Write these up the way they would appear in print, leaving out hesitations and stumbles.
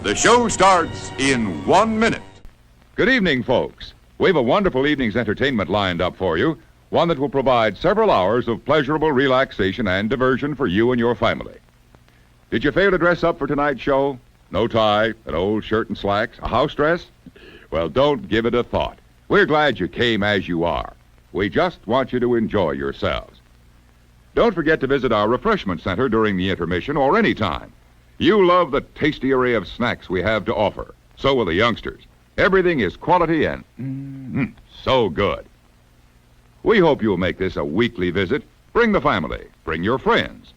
The show starts in 1 minute. Good evening, folks. We have a wonderful evening's entertainment lined up for you, one that will provide several hours of pleasurable relaxation and diversion for you and your family. Did you fail to dress up for tonight's show? No tie, an old shirt and slacks, a house dress? Well, don't give it a thought. We're glad you came as you are. We just want you to enjoy yourselves. Don't forget to visit our refreshment center during the intermission or any time. You love the tasty array of snacks we have to offer. So will the youngsters. Everything is quality and so good. We hope you'll make this a weekly visit. Bring the family. Bring your friends.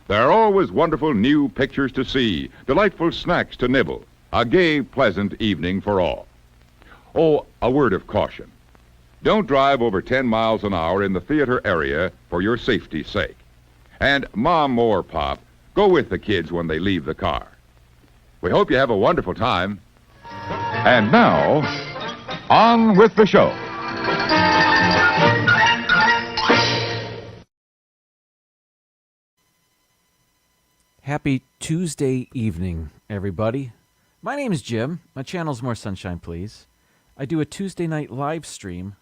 There are always wonderful new pictures to see, delightful snacks to nibble, a gay, pleasant evening for all. Oh, a word of caution. Don't drive over 10 miles an hour in the theater area for your safety's sake. And Mom or Pop, go with the kids when they leave the car. We hope you have a wonderful time. And now, on with the show. Happy Tuesday evening, everybody. My name is Jim. My channel's More Sunshine, Please. I do a Tuesday night live stream.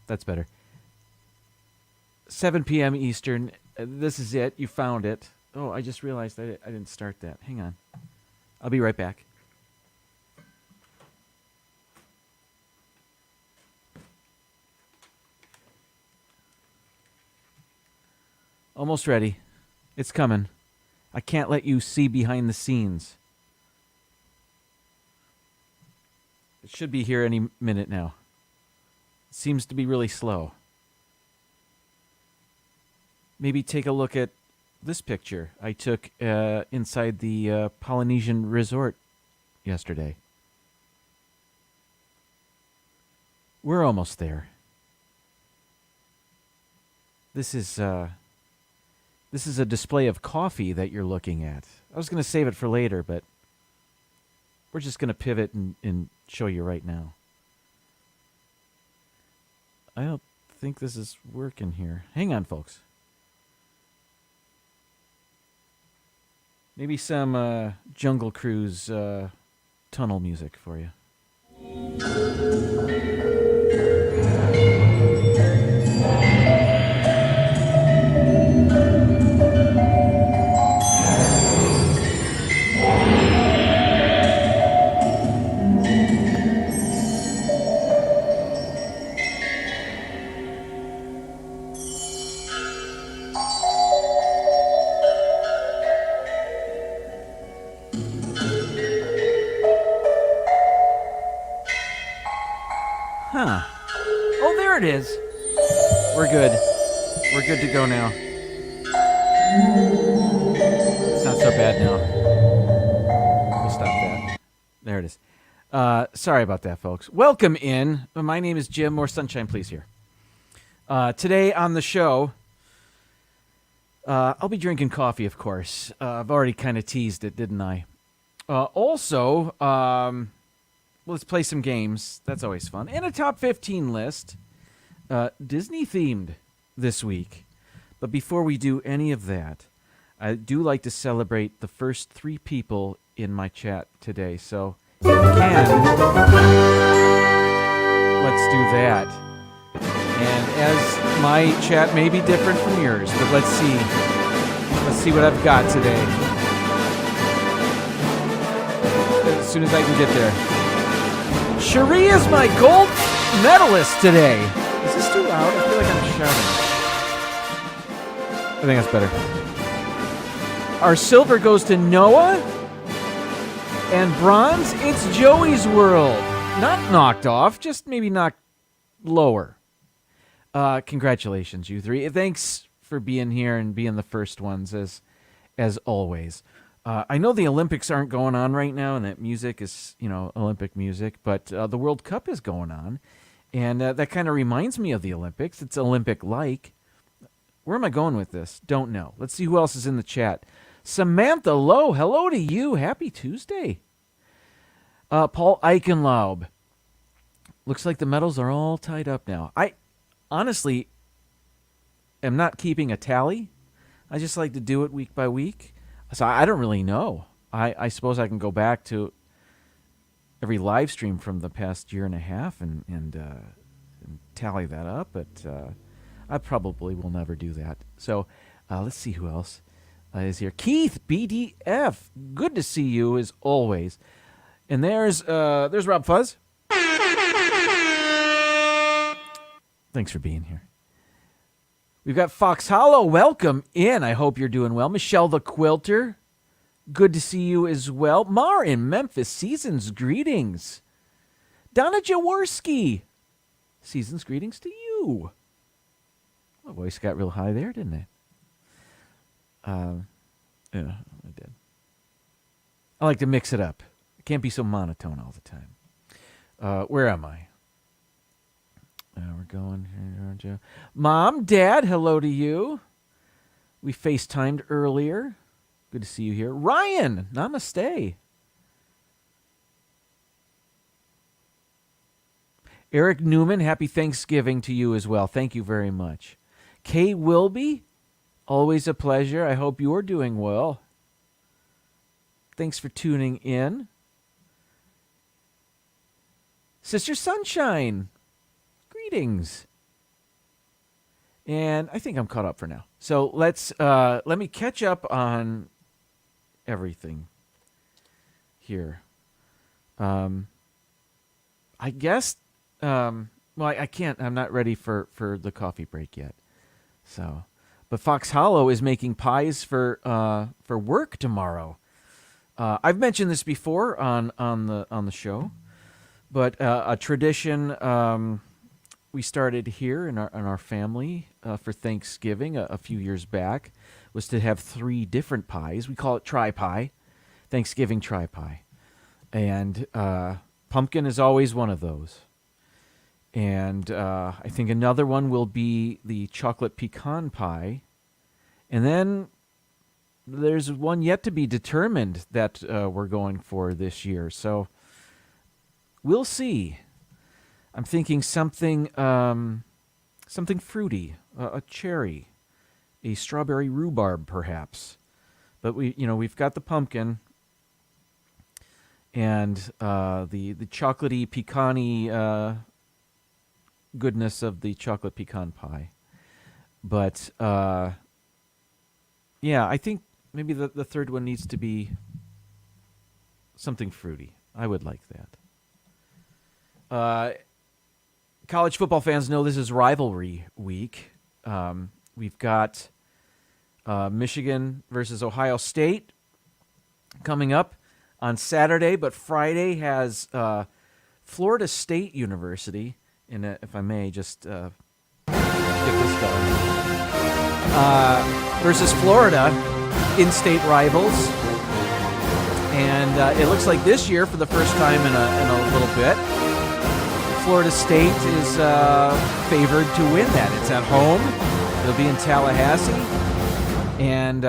That's better. 7 p.m. Eastern. This is it. You found it. Oh, I just realized I didn't start that. Hang on. I'll be right back. Almost ready. It's coming. I can't let you see behind the scenes. It should be here any minute now. It seems to be really slow. Maybe take a look at this picture I took inside the Polynesian resort yesterday. We're almost there. This is a display of coffee that you're looking at. I was going to save it for later, but we're just going to pivot and show you right now. I don't think this is working here. Hang on, folks. Maybe some Jungle Cruise tunnel music for you. Huh. Oh, there it is. We're good. We're good to go now. It's not so bad now. We'll stop that. There it is. Sorry about that, folks. Welcome in. My name is Jim. More Sunshine, Please here. Today on the show, I'll be drinking coffee, of course. I've already kind of teased it, didn't I? Also, let's play some games. That's always fun. And a top 15 list, Disney-themed this week. But before we do any of that, I do like to celebrate the first 3 people in my chat today. So, if you can, let's do that. And as my chat may be different from yours, but let's see. Let's see what I've got today. As soon as I can get there. Cherie is my gold medalist today. Is this too loud? I feel like I'm shouting. I think that's better. Our silver goes to Noah. And bronze, it's Joey's World. Not knocked off, just maybe knocked lower. Congratulations, you 3. Thanks for being here and being the first ones, as always. I know the Olympics aren't going on right now, and that music is, Olympic music, but the World Cup is going on, and that kind of reminds me of the Olympics. It's Olympic-like. Where am I going with this? Don't know. Let's see who else is in the chat. Samantha Lowe, hello to you. Happy Tuesday. Paul Eichenlaub. Looks like the medals are all tied up now. I honestly am not keeping a tally. I just like to do it week by week. So I don't really know. I suppose I can go back to every live stream from the past year and a half and tally that up, but I probably will never do that. So let's see who else is here. Keith BDF, good to see you as always. And there's Rob Fuzz. Thanks for being here. We've got Fox Hollow. Welcome in. I hope you're doing well. Michelle the Quilter, good to see you as well. Mar in Memphis, season's greetings. Donna Jaworski, season's greetings to you. My voice got real high there, didn't it? Yeah, I did. I like to mix it up. It can't be so monotone all the time. Where am I? We're going here. Mom, Dad, hello to you. We FaceTimed earlier. Good to see you here. Ryan, namaste. Eric Newman, happy Thanksgiving to you as well. Thank you very much. Kay Wilby, always a pleasure. I hope you're doing well. Thanks for tuning in. Sister Sunshine, greetings. And I think I'm caught up for now. So let me catch up on everything here. I guess, I can't, I'm not ready for the coffee break yet. So, but Fox Hollow is making pies for work tomorrow. I've mentioned this before on the show, but a tradition we started here in our family for Thanksgiving a few years back was to have 3 different pies. We call it tri-pie, Thanksgiving tri-pie. And pumpkin is always one of those. And I think another one will be the chocolate pecan pie. And then there's one yet to be determined that we're going for this year. So we'll see. I'm thinking something fruity, a cherry, a strawberry rhubarb, perhaps. But we've got the pumpkin and the chocolatey, pecan-y goodness of the chocolate pecan pie. But yeah, I think maybe the third one needs to be something fruity. I would like that. College football fans know this is rivalry week. We've got Michigan versus Ohio State coming up on Saturday, but Friday has Florida State University, and if I may just get this going, versus Florida, in-state rivals. And it looks like this year, for the first time in a little bit, Florida State is favored to win that. It's at home. It'll be in Tallahassee. And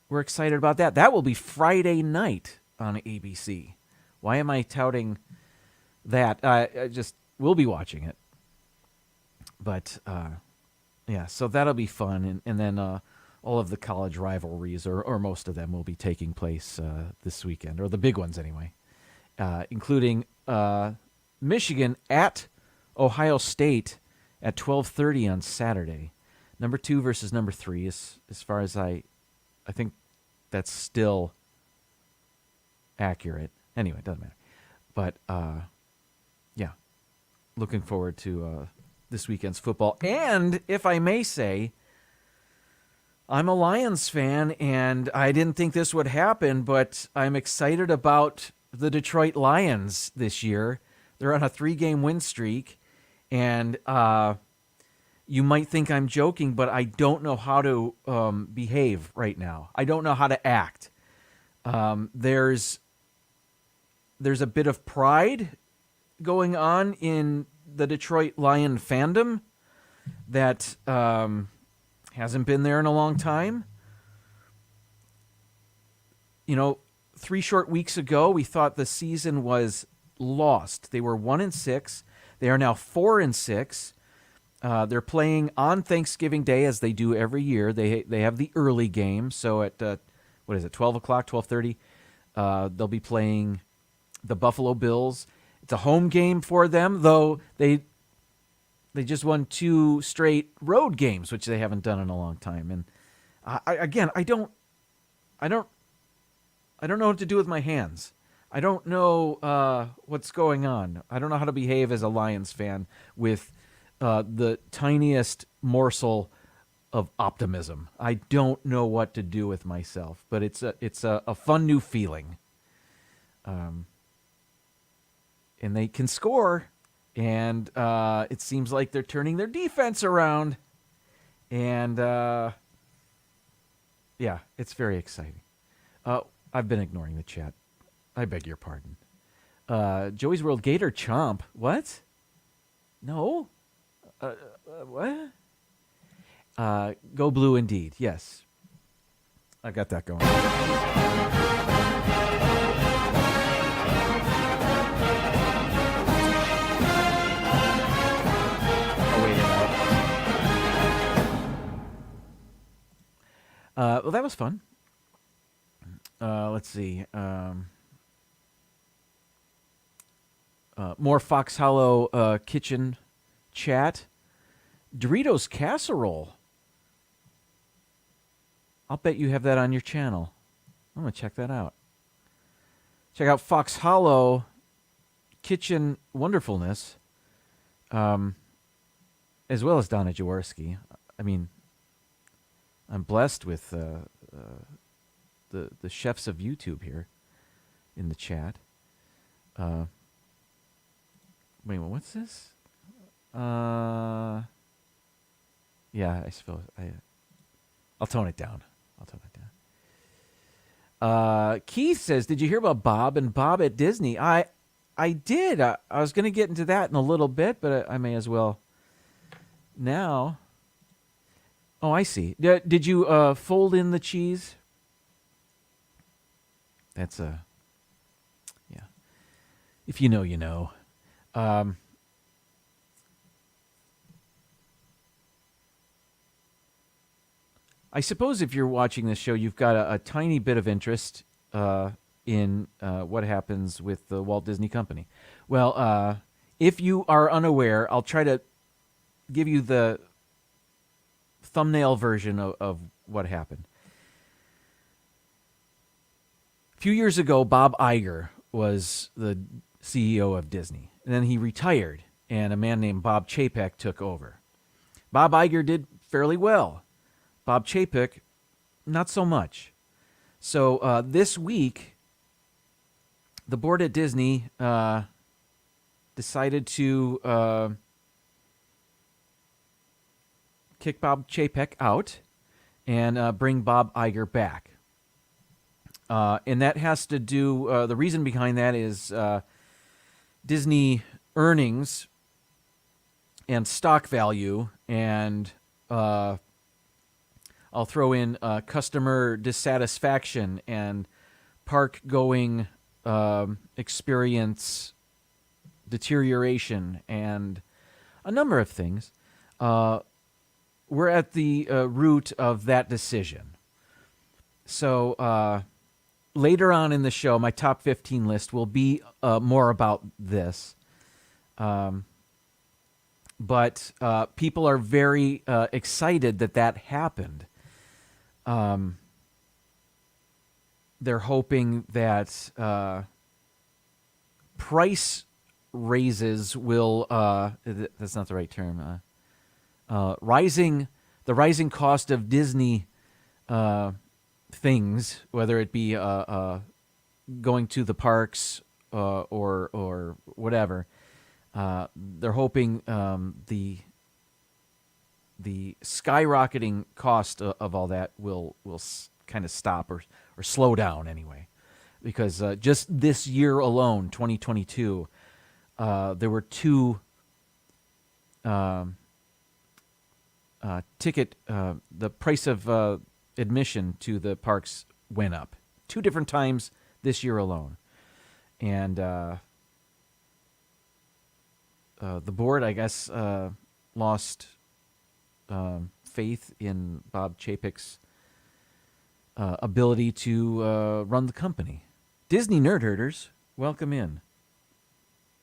we're excited about that. That will be Friday night on ABC. Why am I touting that? We'll be watching it. But, yeah, so that'll be fun. And then all of the college rivalries, or most of them, will be taking place this weekend, or the big ones anyway, including Michigan at Ohio State at 12:30 on Saturday. Number 2 versus number 3, as far as I think that's still accurate. Anyway, it doesn't matter. But, yeah, looking forward to this weekend's football. And, if I may say, I'm a Lions fan, and I didn't think this would happen, but I'm excited about the Detroit Lions this year. They're on a 3-game win streak, and you might think I'm joking, but I don't know how to behave right now. I don't know how to act. There's a bit of pride going on in the Detroit Lion fandom that hasn't been there in a long time. 3 short weeks ago, we thought the season was lost. They were 1-6. They are now 4-6. They're playing on Thanksgiving Day, as they do every year. They have the early game. So at 12 o'clock, 12:30, They'll be playing the Buffalo Bills. It's a home game for them, though they just won 2 straight road games, which they haven't done in a long time. And I don't know what to do with my hands. I don't know what's going on. I don't know how to behave as a Lions fan with the tiniest morsel of optimism. I don't know what to do with myself, but it's a fun new feeling. And they can score, and it seems like they're turning their defense around, and yeah, it's very exciting. I've been ignoring the chat. I beg your pardon. Joey's World Gator Chomp. What? No. What? Go blue indeed. Yes. I got that going. Well, that was fun. Let's see. More Fox Hollow kitchen chat. Doritos casserole. I'll bet you have that on your channel. I'm going to check that out. Check out Fox Hollow kitchen wonderfulness, as well as Donna Jaworski. I mean, I'm blessed with the chefs of YouTube here in the chat. Wait, what's this? Yeah, I suppose I'll tone it down. Keith says, "Did you hear about Bob and Bob at Disney?" I did. I was going to get into that in a little bit, but I may as well now. Oh, I see. Did you fold in the cheese? That's yeah. If you know, you know. I suppose if you're watching this show, you've got a tiny bit of interest in what happens with the Walt Disney Company. Well, if you are unaware, I'll try to give you the thumbnail version of what happened. A few years ago, Bob Iger was the CEO of Disney. And then he retired, and a man named Bob Chapek took over. Bob Iger did fairly well. Bob Chapek, not so much. So this week, the board at Disney decided to kick Bob Chapek out and bring Bob Iger back. And that has to do, the reason behind that is Disney earnings and stock value, and I'll throw in customer dissatisfaction and park-going experience deterioration and a number of things. We're at the root of that decision. So later on in the show, my top 15 list will be more about this. But people are very excited that happened. They're hoping that price raises will, that's not the right term, the rising cost of Disney things, whether it be going to the parks or whatever, they're hoping the skyrocketing cost of all that will kind of stop or slow down anyway, because just this year alone, 2022, there were two the price of admission to the parks went up 2 different times this year alone, and the board, I guess, lost faith in Bob Chapek's ability to run the company, Disney Nerd Herders, welcome in.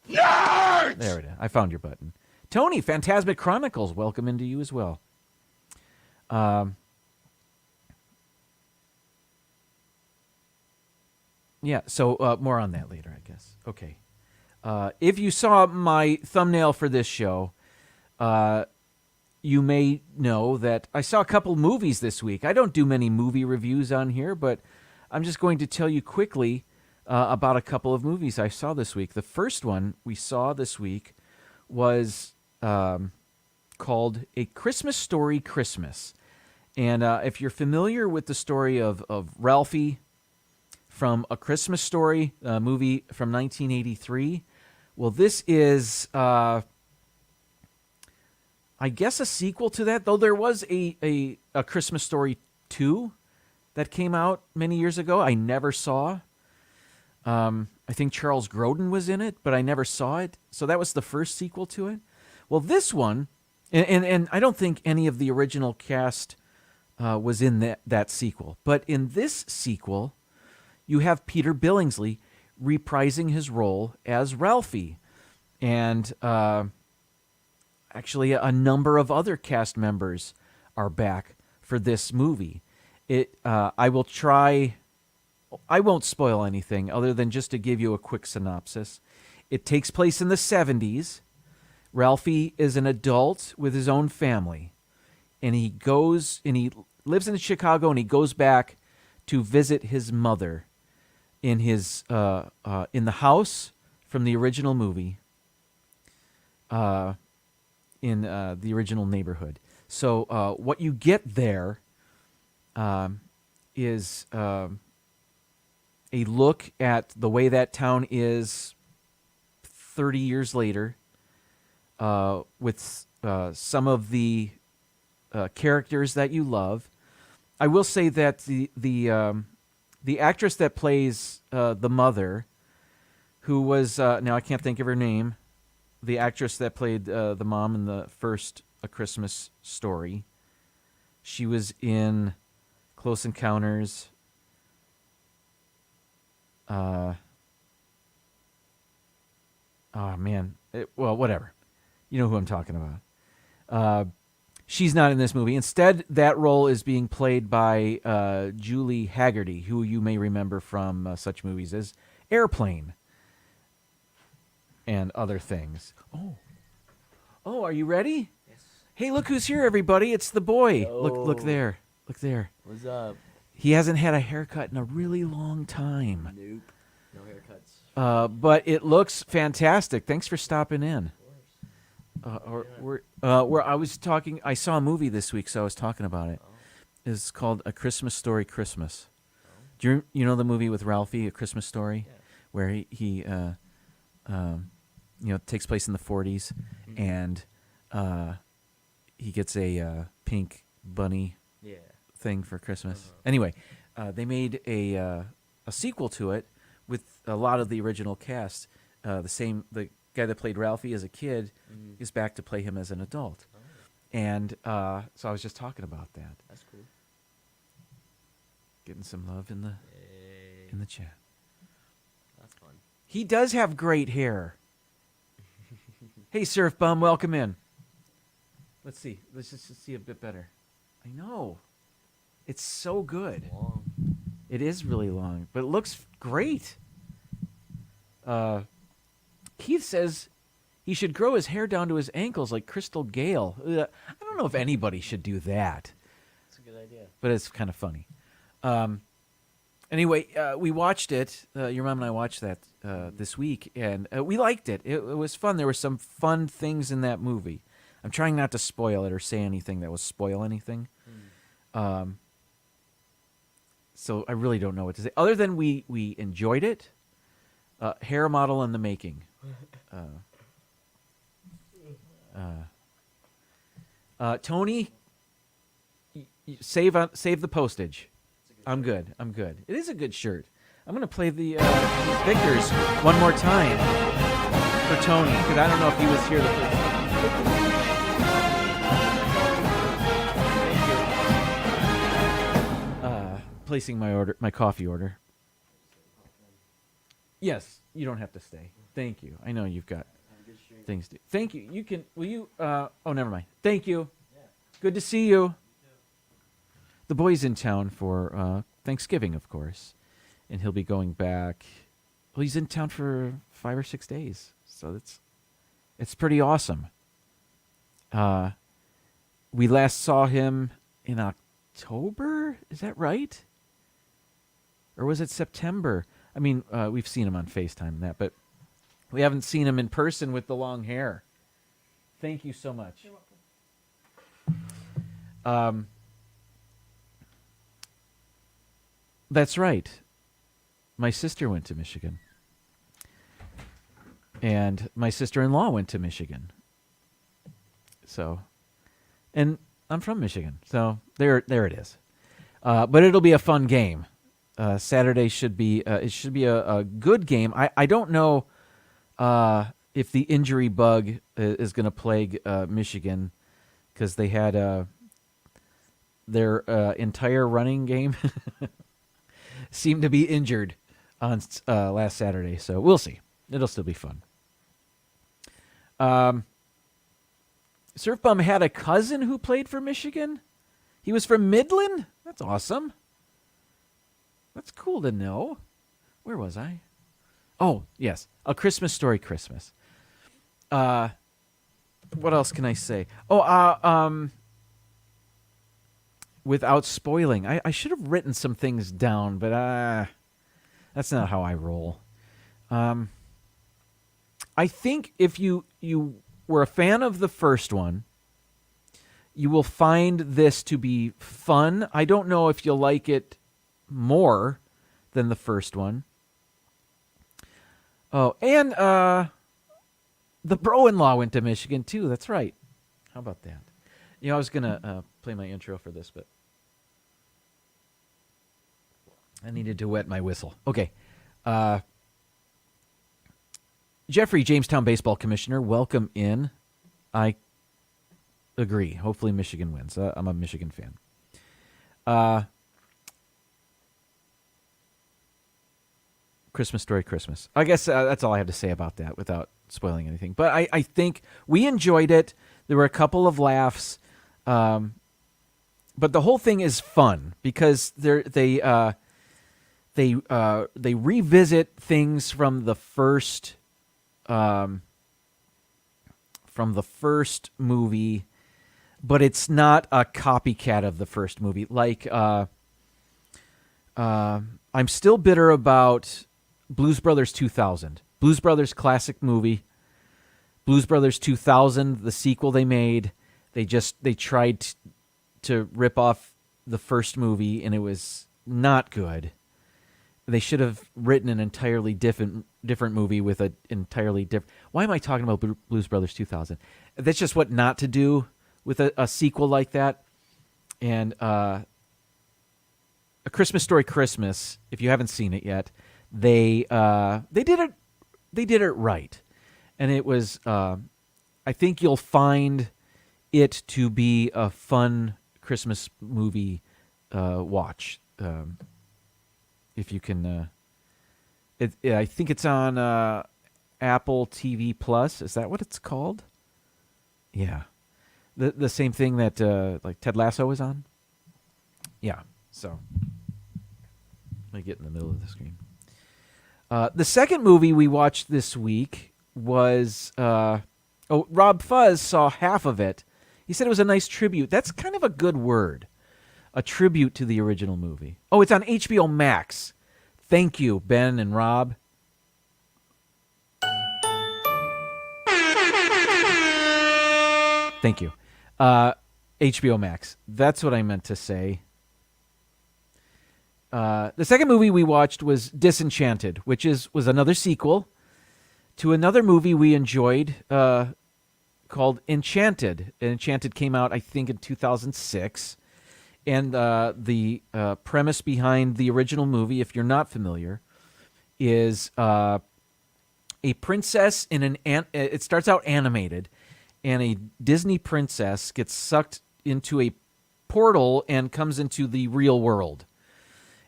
Nerds! There it is. I found your button. Tony, Phantasmic Chronicles, welcome into you as well. Yeah, so more on that later, I guess. Okay. If you saw my thumbnail for this show, you may know that I saw a couple movies this week. I don't do many movie reviews on here, but I'm just going to tell you quickly about a couple of movies I saw this week. The first one we saw this week was called A Christmas Story Christmas. And if you're familiar with the story of Ralphie from A Christmas Story, a movie from 1983, well, this is, I guess, a sequel to that, though there was a Christmas Story 2 that came out many years ago. I never saw. I think Charles Grodin was in it, but I never saw it. So that was the first sequel to it. Well, this one, and I don't think any of the original cast was in that sequel. But in this sequel, you have Peter Billingsley reprising his role as Ralphie. And actually, a number of other cast members are back for this movie. I won't spoil anything other than just to give you a quick synopsis. It takes place in the 70s. Ralphie is an adult with his own family. And he lives in Chicago, and he goes back to visit his mother in his in the house from the original movie, in the original neighborhood. So what you get there is a look at the way that town is 30 years later, with some of the characters that you love. I will say that the actress that plays the mother, who was now I can't think of her name, the actress that played the mom in the first A Christmas Story, she was in Close Encounters. Oh man, well, whatever. You know who I'm talking about. She's not in this movie. Instead, that role is being played by Julie Haggerty, who you may remember from such movies as Airplane and other things. Oh, are you ready? Yes. Hey, look who's here, everybody! It's the boy. Yo. Look there. Look there. What's up? He hasn't had a haircut in a really long time. Nope. No haircuts. But it looks fantastic. Thanks for stopping in. I saw a movie this week, so I was talking about it. It's called A Christmas Story Christmas. Do you know the movie with Ralphie, A Christmas Story, where he takes place in the 40s, and he gets a pink bunny thing for Christmas. Anyway, they made a sequel to it with a lot of the original cast. The guy that played Ralphie as a kid is back to play him as an adult. And so I was just talking about that. That's cool. Getting some love in the chat. That's fun. He does have great hair. Hey, Surf Bum, welcome in. Let's see. Let's just see a bit better. I know. It's so good. Long. It is really long, but it looks great. Keith says he should grow his hair down to his ankles like Crystal Gale. I don't know if anybody should do that. That's a good idea. But it's kind of funny. Anyway, we watched it. Your mom and I watched that this week, and we liked it. It was fun. There were some fun things in that movie. I'm trying not to spoil it or say anything that will spoil anything. So I really don't know what to say. Other than we enjoyed it. Hair model in the making. Tony, save the postage. I'm good. It is a good shirt. I'm going to play the Victors one more time for Tony, because I don't know if he was here the first time. Placing my coffee order. Yes, you don't have to stay. Thank you. I know you've got things to do. Thank you. You can, will you, oh, never mind. Thank you. Good to see you. The boy's in town for Thanksgiving, of course, and he'll be going back. Well, he's in town for 5 or 6 days, so it's pretty awesome. We last saw him in October. Is that right? Or was it September? I mean, we've seen him on FaceTime and that, but we haven't seen him in person with the long hair. Thank you so much. You're welcome. That's right. My sister went to Michigan. And my sister-in-law went to Michigan. So, and I'm from Michigan. So there it is. But it'll be a fun game. Saturday should be a good game. I don't know if the injury bug is going to plague Michigan, because they had their entire running game seemed to be injured on last Saturday. So we'll see. It'll still be fun. Surf Bum had a cousin who played for Michigan. He was from Midland. That's awesome. That's cool to know. Where was I? Oh, yes. A Christmas Story Christmas. What else can I say? Oh, without spoiling, I should have written some things down, but that's not how I roll. I think if you were a fan of the first one, you will find this to be fun. I don't know if you'll like it more than the first one. Oh, and the bro-in-law went to Michigan too. That's right. How about that? You know, I was gonna play my intro for this, but I needed to wet my whistle. Okay. Jeffrey, Jamestown baseball commissioner, welcome in. I agree. Hopefully Michigan wins. I'm a Michigan fan. Christmas Story Christmas. I guess that's all I have to say about that without spoiling anything. But I think we enjoyed it. There were a couple of laughs. But the whole thing is fun because they revisit things from the first movie, but it's not a copycat of the first movie. Like I'm still bitter about Blues Brothers 2000. Blues Brothers classic movie. Blues Brothers 2000, the sequel they made, they tried to rip off the first movie, and it was not good. They should have written an entirely different movie with an entirely different... Why am I talking about Blues Brothers 2000? That's just what not to do with a sequel like that. And A Christmas Story Christmas, if you haven't seen it yet, they did it right. And it was I think you'll find it to be a fun Christmas movie watch. If you can, I think it's on Apple TV Plus. Is that what it's called? Yeah, the same thing that like Ted Lasso is on. Yeah, so let me get in the middle of the screen. The second movie we watched this week was Rob Fuzz saw half of it. He said it was a nice tribute. That's kind of a good word. A tribute to the original movie. Oh, it's on HBO Max. Thank you, Ben and Rob. Thank you. HBO Max. That's what I meant to say. The second movie we watched was Disenchanted, which was another sequel to another movie we enjoyed called Enchanted. Enchanted came out, I think, in 2006. And the premise behind the original movie, if you're not familiar, is a princess in it starts out animated, and a Disney princess gets sucked into a portal and comes into the real world.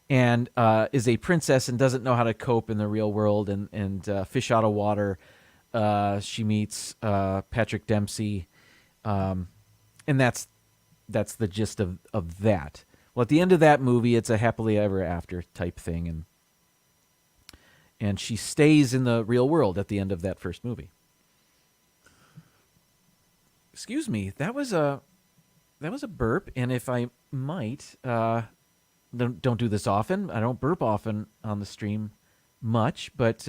and is a princess and doesn't know how to cope in the real world, and fish out of water. She meets Patrick Dempsey, and that's the gist of that. Well, at the end of that movie, it's a happily ever after type thing, and she stays in the real world at the end of that first movie. Excuse me, that was a burp, and if I might, don't do this often. I don't burp often on the stream much, but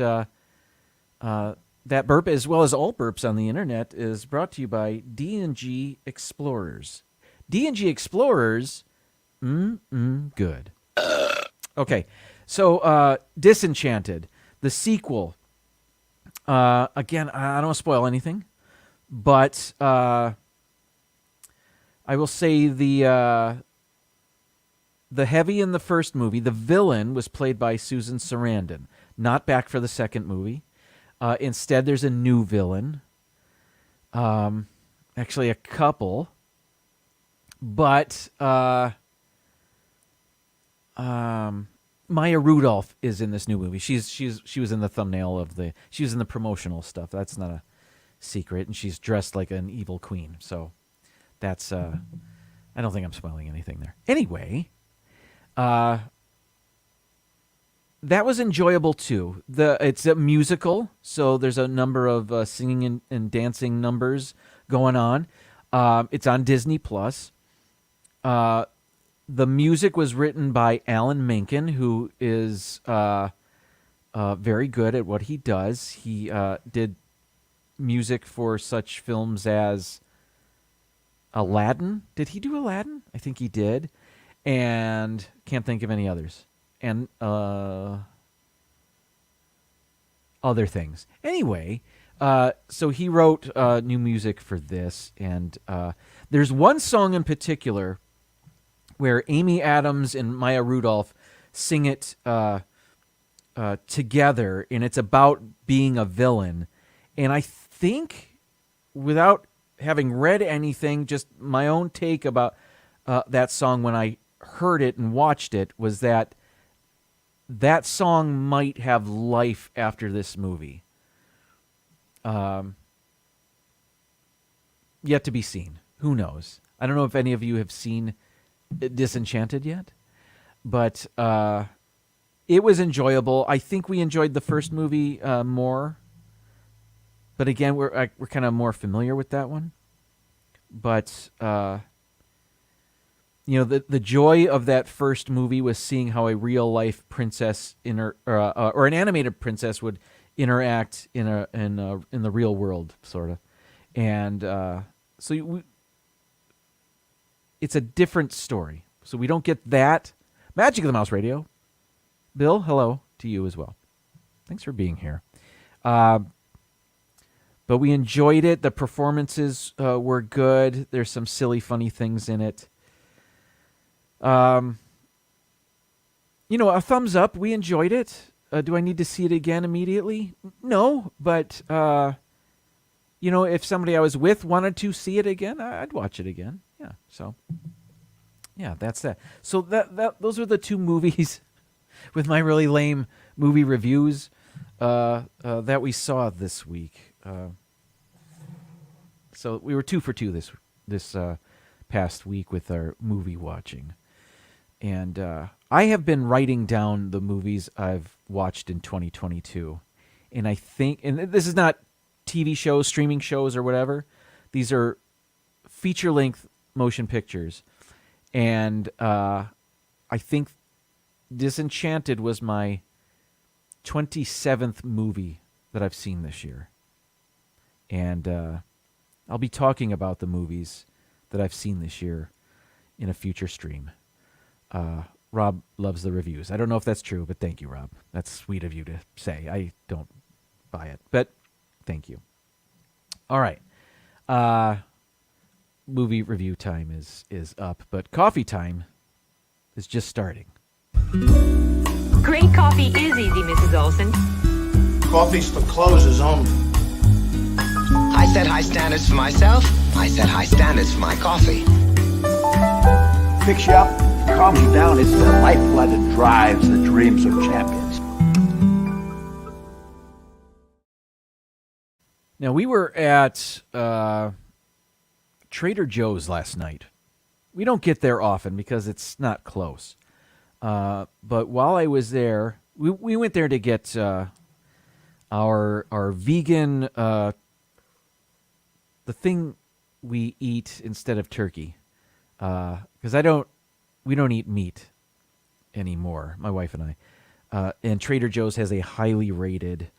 that burp, as well as all burps on the internet, is brought to you by D&G Explorers. D&G Explorers, good. Okay, so Disenchanted, the sequel. Again, I don't want to spoil anything, but I will say the heavy in the first movie, the villain, was played by Susan Sarandon. Not back for the second movie. Instead, there's a new villain. Actually, a couple. But Maya Rudolph is in this new movie. She was in the thumbnail she was in the promotional stuff. That's not a secret, and she's dressed like an evil queen. So that's I don't think I'm spoiling anything there. Anyway, that was enjoyable too. It's a musical, so there's a number of singing and dancing numbers going on. It's on Disney Plus. The music was written by Alan Menken, who is very good at what he does. He did music for such films as Aladdin. Did he do Aladdin? I think he did. And can't think of any others. And other things. Anyway, so he wrote new music for this. And there's one song in particular where Amy Adams and Maya Rudolph sing it together, and it's about being a villain. And I think, without having read anything, just my own take about that song when I heard it and watched it was that song might have life after this movie. Yet to be seen. Who knows? I don't know if any of you have seen Disenchanted yet, but it was enjoyable. I think we enjoyed the first movie more, but again, we're kind of more familiar with that one. But the joy of that first movie was seeing how a real life princess or an animated princess would interact in the real world, sort of, and it's a different story. So we don't get that. Magic of the Mouse Radio. Bill, hello to you as well. Thanks for being here. But we enjoyed it. The performances were good. There's some silly, funny things in it. A thumbs up. We enjoyed it. Do I need to see it again immediately? No, but if somebody I was with wanted to see it again, I'd watch it again. Yeah, so yeah, that's that. So those are the two movies with my really lame movie reviews that we saw this week. So we were 2 for 2 this past week with our movie watching. And I have been writing down the movies I've watched in 2022. And I think, and this is not TV shows, streaming shows, or whatever. These are feature-length motion pictures. And I think Disenchanted was my 27th movie that I've seen this year. And I'll be talking about the movies that I've seen this year in a future stream. Rob loves the reviews. I don't know if that's true, but thank you, Rob. That's sweet of you to say. I don't buy it, but thank you. All right. Movie review time is up, but coffee time is just starting. Great coffee is easy, Mrs. Olson. Coffee's for closers only. I set high standards for myself. I set high standards for my coffee. Fix you up. calms you down. It's the lifeblood that drives the dreams of champions. Now, we were at Trader Joe's last night. We don't get there often because it's not close. But while I was there, we went there to get our vegan, the thing we eat instead of turkey. Because we don't eat meat anymore, my wife and I. And Trader Joe's has a highly rated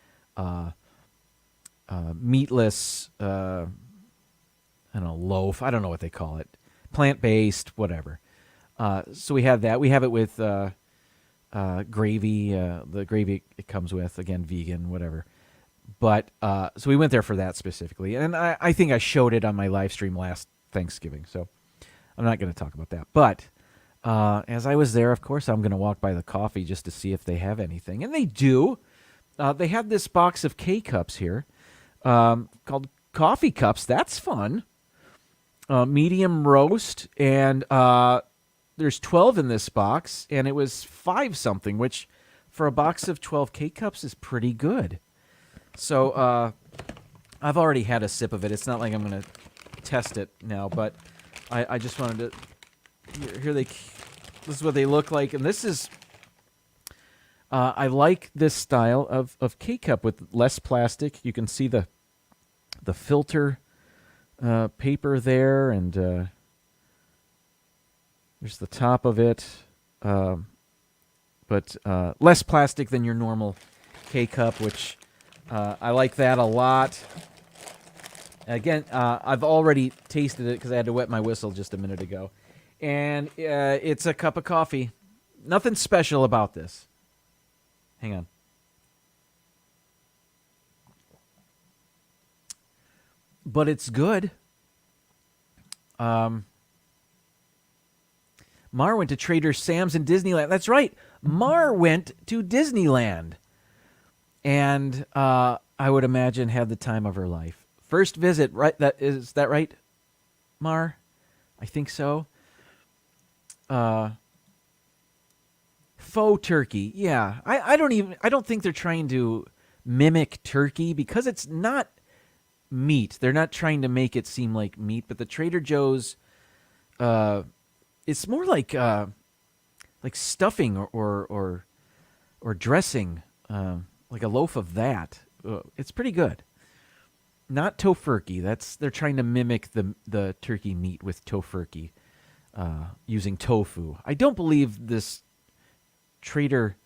meatless, I don't know, loaf. I don't know what they call it. Plant-based, whatever. So we have that. We have it with gravy. The gravy it comes with, again, vegan, whatever. But so we went there for that specifically. And I think I showed it on my live stream last Thanksgiving. So I'm not going to talk about that. But as I was there, of course, I'm going to walk by the coffee just to see if they have anything. And they do. They have this box of K-Cups here called Coffee Cups. That's fun. Medium roast. And there's 12 in this box. And it was 5 something, which for a box of 12 K-Cups is pretty good. So I've already had a sip of it. It's not like I'm going to test it now, but I just wanted to... Here this is what they look like. And this is... I like this style of K-Cup with less plastic. You can see the filter paper there, and there's the top of it. But less plastic than your normal K-Cup, which I like that a lot. Again, I've already tasted it because I had to wet my whistle just a minute ago. And it's a cup of coffee. Nothing special about this. Hang on. But it's good. Mar went to Trader Sam's in Disneyland. That's right. Mar went to Disneyland. And I would imagine had the time of her life. First visit, right? Is that right, Mar? I think so. Faux turkey, yeah. I don't think they're trying to mimic turkey because it's not meat. They're not trying to make it seem like meat, but the Trader Joe's, it's more like stuffing or dressing, like a loaf of that. It's pretty good. Not tofurkey. They're trying to mimic the turkey meat with tofurkey, using tofu. I don't believe this Trader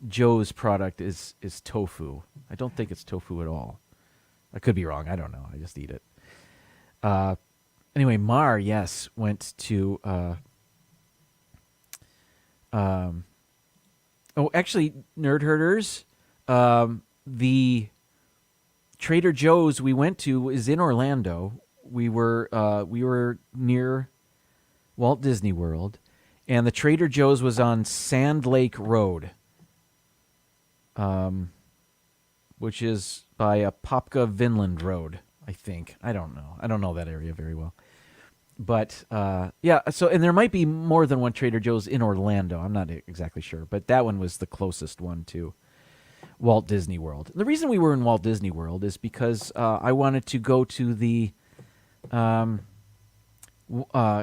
Joe's product is tofu. I don't think it's tofu at all. I could be wrong. I don't know. I just eat it. Anyway, Mar, yes, went to... actually, Nerd Herders, the Trader Joe's we went to is in Orlando. We were near Walt Disney World, and the Trader Joe's was on Sand Lake Road, which is by Apopka Vinland Road, I think. I don't know. I don't know that area very well. But, yeah, so, and there might be more than one Trader Joe's in Orlando. I'm not exactly sure, but that one was the closest one to Walt Disney World. The reason we were in Walt Disney World is because I wanted to go to the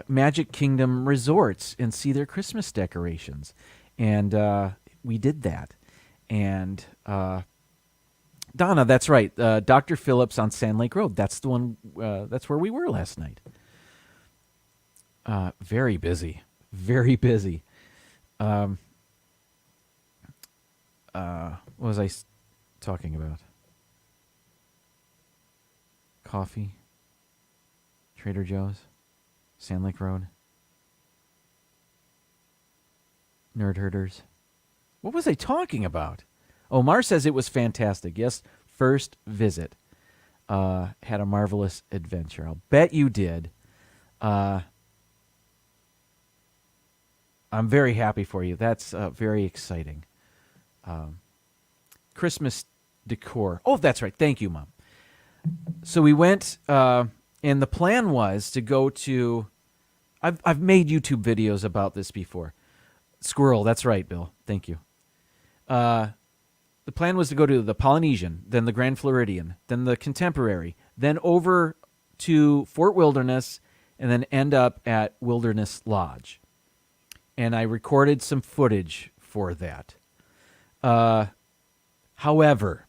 Magic Kingdom resorts and see their Christmas decorations. And we did that. And Donna, that's right. Dr. Phillips on Sand Lake Road. That's the one. That's where we were last night. Very busy. Very busy. What was I talking about? Coffee. Trader Joe's. Sand Lake Road. Nerd Herders. What was I talking about? Omar says it was fantastic. Yes, first visit. Had a marvelous adventure. I'll bet you did. I'm very happy for you. That's very exciting. Christmas decor. Oh, that's right. Thank you, Mom. So we went, and the plan was to go to... I've made YouTube videos about this before. Squirrel, that's right, Bill. Thank you. The plan was to go to the Polynesian, then the Grand Floridian, then the Contemporary, then over to Fort Wilderness, and then end up at Wilderness Lodge. And I recorded some footage for that. However,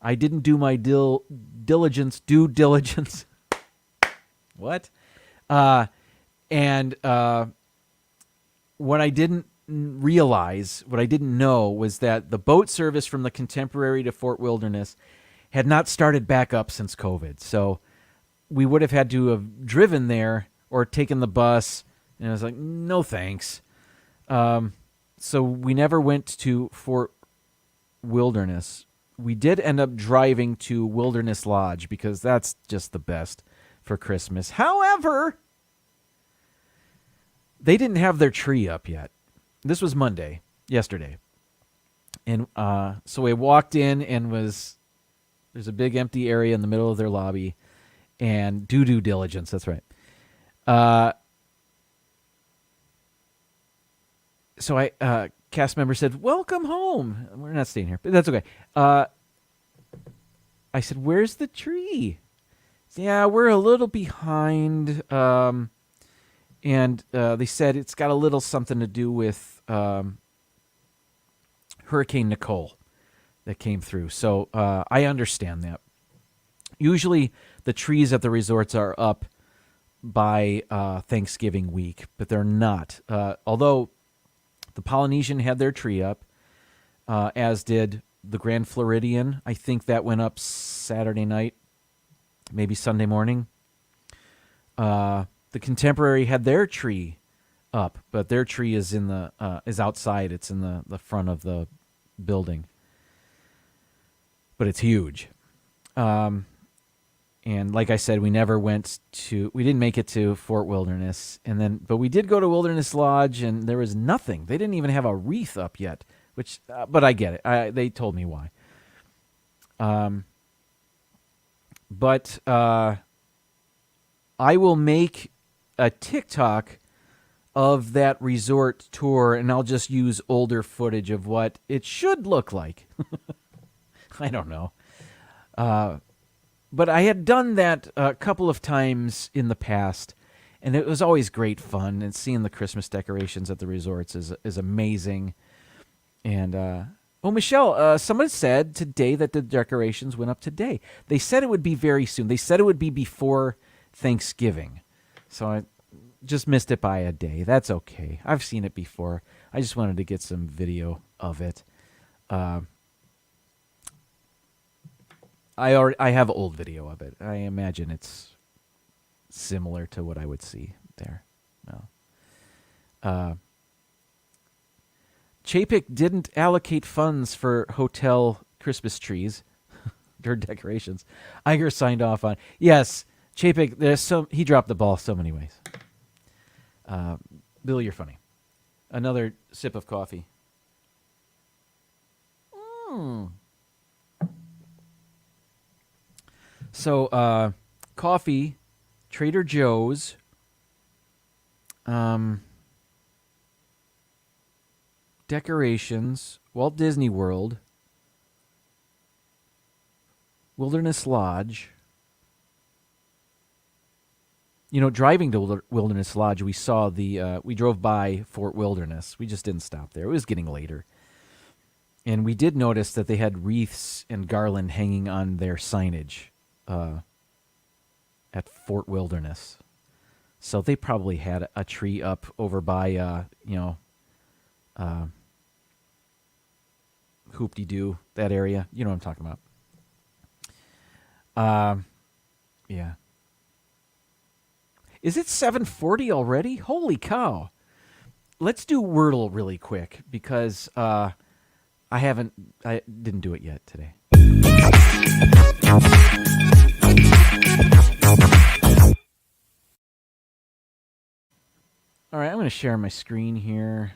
I didn't do my due diligence. What? And what I didn't realize, what I didn't know, was that the boat service from the Contemporary to Fort Wilderness had not started back up since COVID. So we would have had to have driven there or taken the bus. And I was like, no thanks. So we never went to Fort Wilderness. We did end up driving to Wilderness Lodge because that's just the best for Christmas. However, they didn't have their tree up yet. This was Monday, yesterday. And so we walked in and there's a big empty area in the middle of their lobby and due diligence, that's right. So cast member said, welcome home. We're not staying here, but that's okay. I said, where's the tree? Yeah, we're a little behind. And they said it's got a little something to do with Hurricane Nicole that came through. So I understand that. Usually the trees at the resorts are up by Thanksgiving week, but they're not. Although the Polynesian had their tree up, as did the Grand Floridian. I think that went up Saturday night, maybe Sunday morning. The Contemporary had their tree up, but their tree is in the is outside. It's in the front of the building, but it's huge. And like I said, we didn't make it to Fort Wilderness, but we did go to Wilderness Lodge, and there was nothing. They didn't even have a wreath up yet, but I get it. They told me why. But I will make a TikTok of that resort tour, and I'll just use older footage of what it should look like. I don't know. But I had done that a couple of times in the past, and it was always great fun. And seeing the Christmas decorations at the resorts is amazing. And Michelle, someone said today that the decorations went up today. They said it would be very soon. They said it would be before Thanksgiving. So I just missed it by a day. That's okay. I've seen it before. I just wanted to get some video of it. I have old video of it. I imagine it's similar to what I would see there. No. Chapek didn't allocate funds for hotel Christmas trees or decorations. Iger signed off on. Yes, Chapek. He dropped the ball so many ways. Bill, you're funny. Another sip of coffee. So, coffee, Trader Joe's, decorations, Walt Disney World, Wilderness Lodge. Driving to Wilderness Lodge, we saw we drove by Fort Wilderness. We just didn't stop there. It was getting later. And we did notice that they had wreaths and garland hanging on their signage at Fort Wilderness. So they probably had a tree up over by, Hoop-de-Doo, that area. You know what I'm talking about. Yeah. Is it 7:40 already? Holy cow. Let's do Wordle really quick because I didn't do it yet today. All right, I'm going to share my screen here,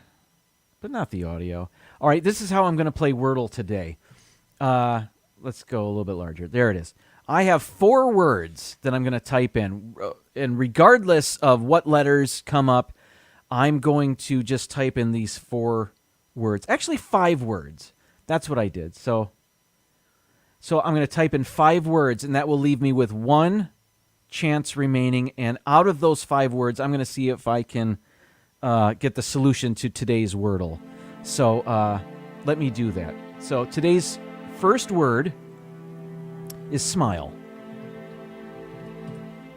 but not the audio. All right, this is how I'm going to play Wordle today. Let's go a little bit larger. There it is. I have 4 words that I'm going to type in, and regardless of what letters come up, I'm going to just type in these 4 words. Actually, 5 words. That's what I did. So I'm going to type in 5 words, and that will leave me with 1 chance remaining. And out of those 5 words, I'm going to see if I can get the solution to today's Wordle. So let me do that. So today's first word is smile.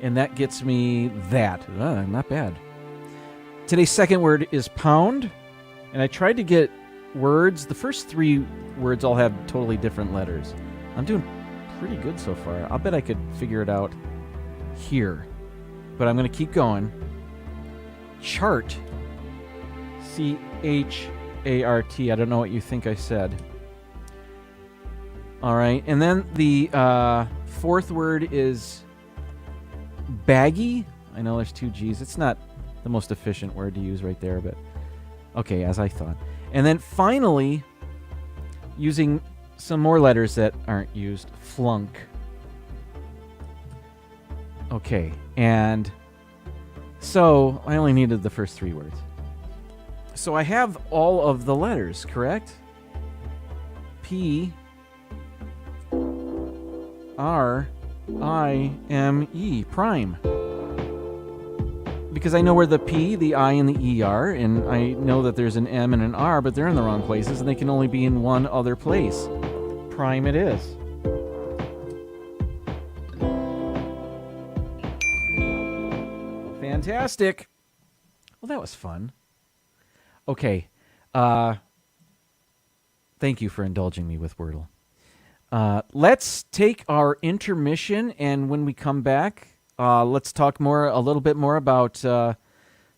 And that gets me that. Not bad. Today's second word is pound. And I tried to get words. The first 3 words all have totally different letters. I'm doing pretty good so far. I'll bet I could figure it out here. But I'm going to keep going. Chart. C-H-A-R-T. I don't know what you think I said. All right. And then the 4th word is baggy. I know there's 2 G's. It's not the most efficient word to use right there, but okay, as I thought. And then finally, using some more letters that aren't used, flunk. Okay, and so I only needed the first 3 words. So I have all of the letters, correct? P R I M E, prime. Because I know where the P, the I, and the E are, and I know that there's an M and an R, but they're in the wrong places, and they can only be in one other place. Prime it is. Fantastic. Well, that was fun. Okay. Thank you for indulging me with Wordle. Let's take our intermission, and when we come back, let's talk a little bit more about the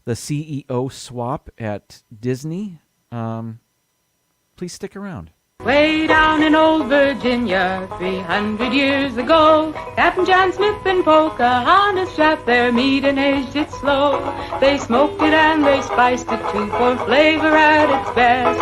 CEO swap at Disney. Please stick around. Way down in old Virginia, 300 years ago, Captain John Smith and Pocahontas trapped their meat and aged it slow. They smoked it and they spiced it too for flavor at its best.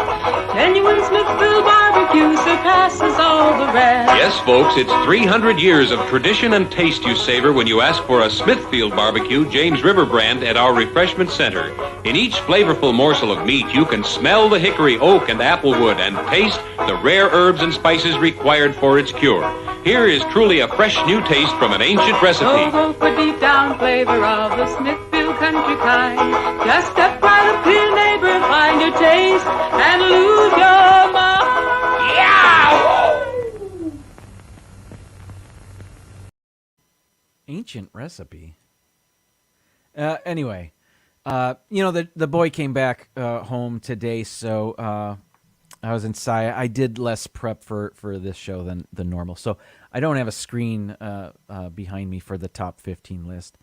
Genuine Smithville barbecue surpasses all the rest. Yes, folks, it's 300 years of tradition and taste you savor when you ask for a Smithfield barbecue James River brand at our refreshment center. In each flavorful morsel of meat, you can smell the hickory, oak, and applewood and taste the rare herbs and spices required for its cure. Here is truly a fresh new taste from an ancient recipe. So go for deep down flavor of the Smithfield country kind. Just step by the clear neighbor, find your taste, and lose your mind. Yeah! Ancient recipe. Anyway, the boy came back home today, so I was inside. I did less prep for this show than normal, so I don't have a screen behind me for the top 15 list,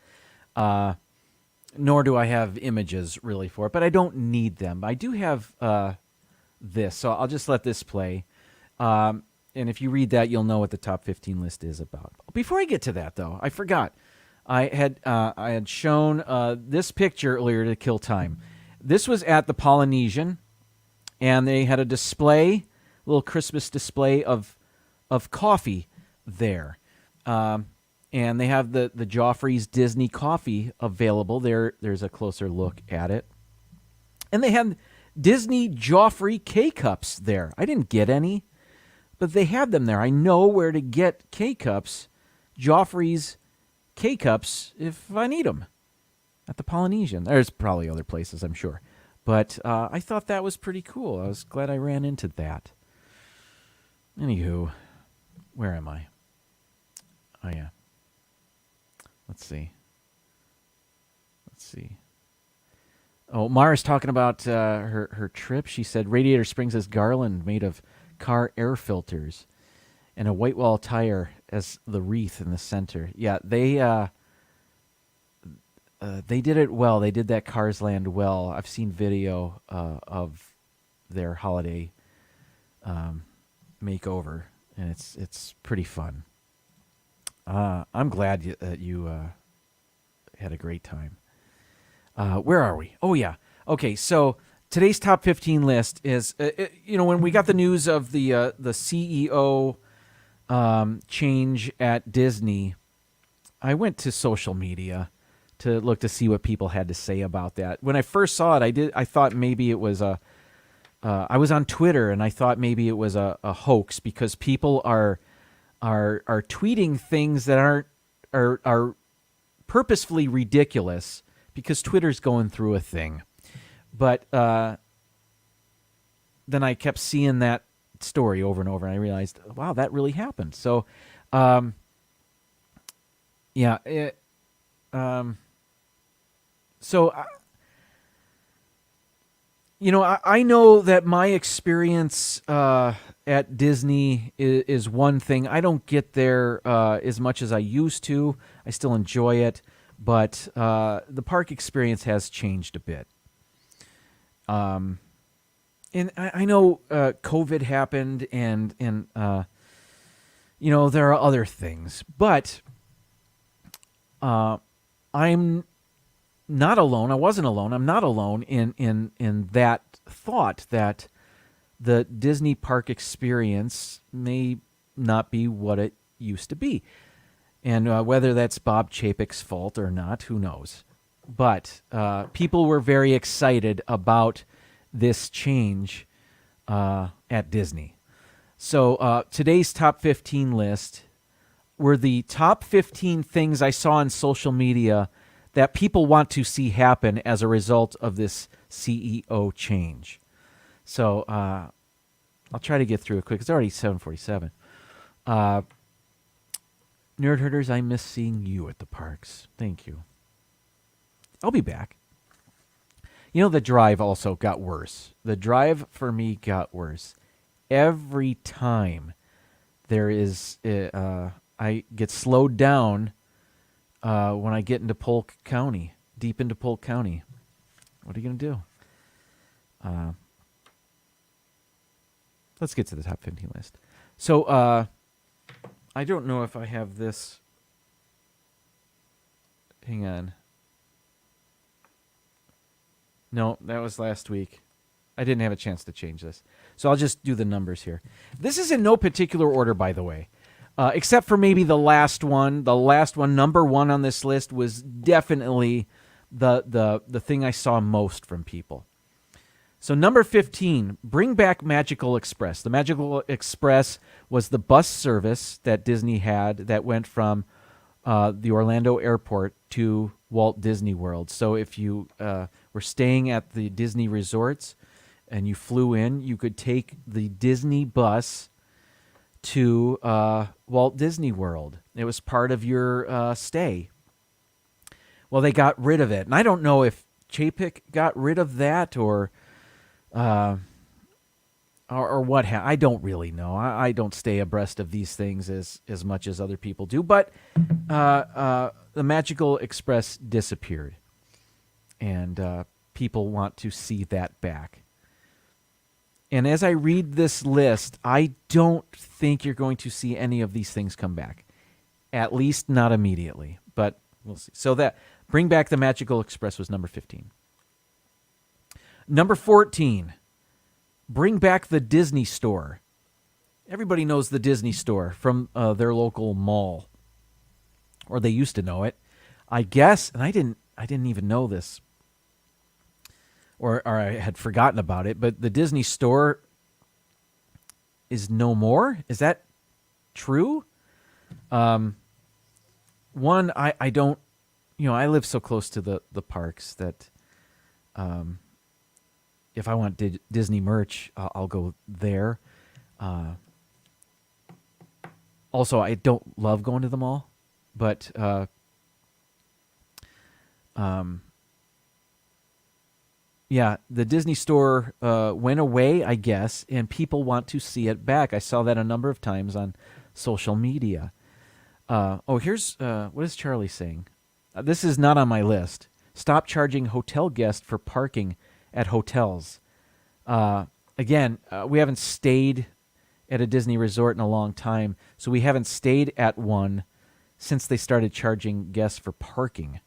nor do I have images really for it, but I don't need them. I do have this, so I'll just let this play, and if you read that, you'll know what the top 15 list is about. Before I get to that, though, I forgot. I had shown this picture earlier to kill time. This was at the Polynesian. And they had a display, a little Christmas display of coffee there. And they have the Joffrey's Disney coffee available. There's a closer look at it. And they had Disney Joffrey K-Cups there. I didn't get any, but they had them there. I know where to get K-Cups, Joffrey's K-Cups, if I need them at the Polynesian. There's probably other places, I'm sure. But I thought that was pretty cool. I was glad I ran into that. Anywho, where am I? Oh, yeah. Let's see. Oh, Mara's talking about her trip. She said Radiator Springs has garland made of car air filters and a white wall tire as the wreath in the center. Yeah, they did it well. They did that Cars Land well. I've seen video of their holiday makeover, and it's pretty fun. I'm glad that you had a great time. Where are we? Oh, yeah. Okay, so today's top 15 list is, when we got the news of the CEO change at Disney, I went to social media to look to see what people had to say about that. When I first saw it, I thought maybe it was I was on Twitter and I thought maybe it was a hoax because people are tweeting things that are purposefully ridiculous because Twitter's going through a thing. But then I kept seeing that story over and over, and I realized, wow, that really happened. So, yeah. I know that my experience at Disney is one thing. I don't get there as much as I used to. I still enjoy it, but the park experience has changed a bit. And I know COVID happened, and there are other things, but I'm not alone. I wasn't alone. I'm not alone in that thought that the Disney park experience may not be what it used to be. And whether that's Bob Chapek's fault or not, who knows? But people were very excited about this change at Disney. So today's top 15 list were the top 15 things I saw on social media that people want to see happen as a result of this CEO change. So I'll try to get through it quick. It's already 7:47. Nerd Herders, I miss seeing you at the parks. Thank you. I'll be back. The drive also got worse. The drive for me got worse. Every time there is, I get slowed down when I get into Polk County, deep into Polk County. What are you going to do? Let's get to the top 15 list. So I don't know if I have this. Hang on. No, that was last week. I didn't have a chance to change this. So I'll just do the numbers here. This is in no particular order, by the way, except for maybe the last one. The last one, number one on this list, was definitely the thing I saw most from people. So number 15, bring back Magical Express. The Magical Express was the bus service that Disney had that went from the Orlando airport to Walt Disney World. So if you were staying at the Disney resorts and you flew in, you could take the Disney bus to Walt Disney World. It was part of your stay. Well, they got rid of it. And I don't know if Chapek got rid of that or what. I don't really know. I don't stay abreast of these things as much as other people do. But the Magical Express disappeared. And people want to see that back. And as I read this list, I don't think you're going to see any of these things come back. At least not immediately. But we'll see. So that bring back the Magical Express was number 15. Number 14, bring back the Disney Store. Everybody knows the Disney Store from their local mall. Or they used to know it. I guess, and I didn't even know this. Or I had forgotten about it, but the Disney Store is no more? Is that true? One, I don't, I live so close to the parks that if I want Disney merch, I'll go there. Also, I don't love going to the mall, but yeah, the Disney Store went away, I guess, and people want to see it back. I saw that a number of times on social media. Here's what is Charlie saying? This is not on my list. Stop charging hotel guests for parking at hotels. Again, we haven't stayed at a Disney resort in a long time, so we haven't stayed at one since they started charging guests for parking.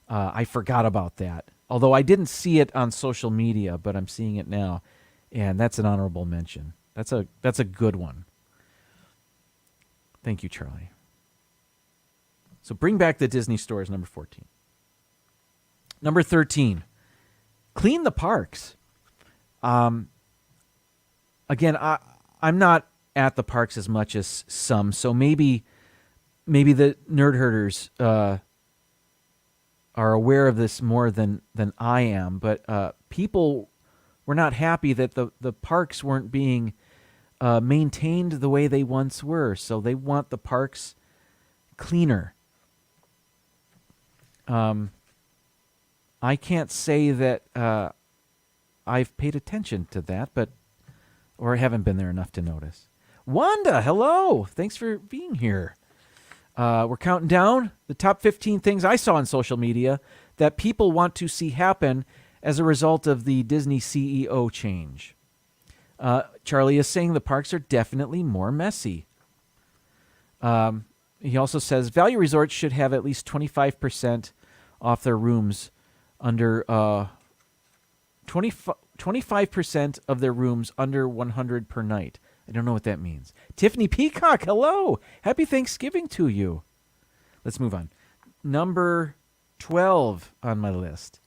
I forgot about that. Although I didn't see it on social media, but I'm seeing it now, and that's an honorable mention. That's a good one. Thank you, Charlie. So bring back the Disney Store is number 14. Number 13, clean the parks. Again, I'm not at the parks as much as some, so maybe the nerd herders are aware of this more than I am. But people were not happy that the parks weren't being maintained the way they once were, so they want the parks cleaner. I can't say that I've paid attention to that, or I haven't been there enough to notice. Wanda, hello. Thanks for being here. We're counting down the top 15 things I saw on social media that people want to see happen as a result of the Disney CEO change. Charlie is saying the parks are definitely more messy. He also says value resorts should have at least 25% off their rooms under 25% of their rooms under $100 per night. I don't know what that means. Tiffany Peacock, hello. Happy Thanksgiving to you. Let's move on. Number 12 on my list.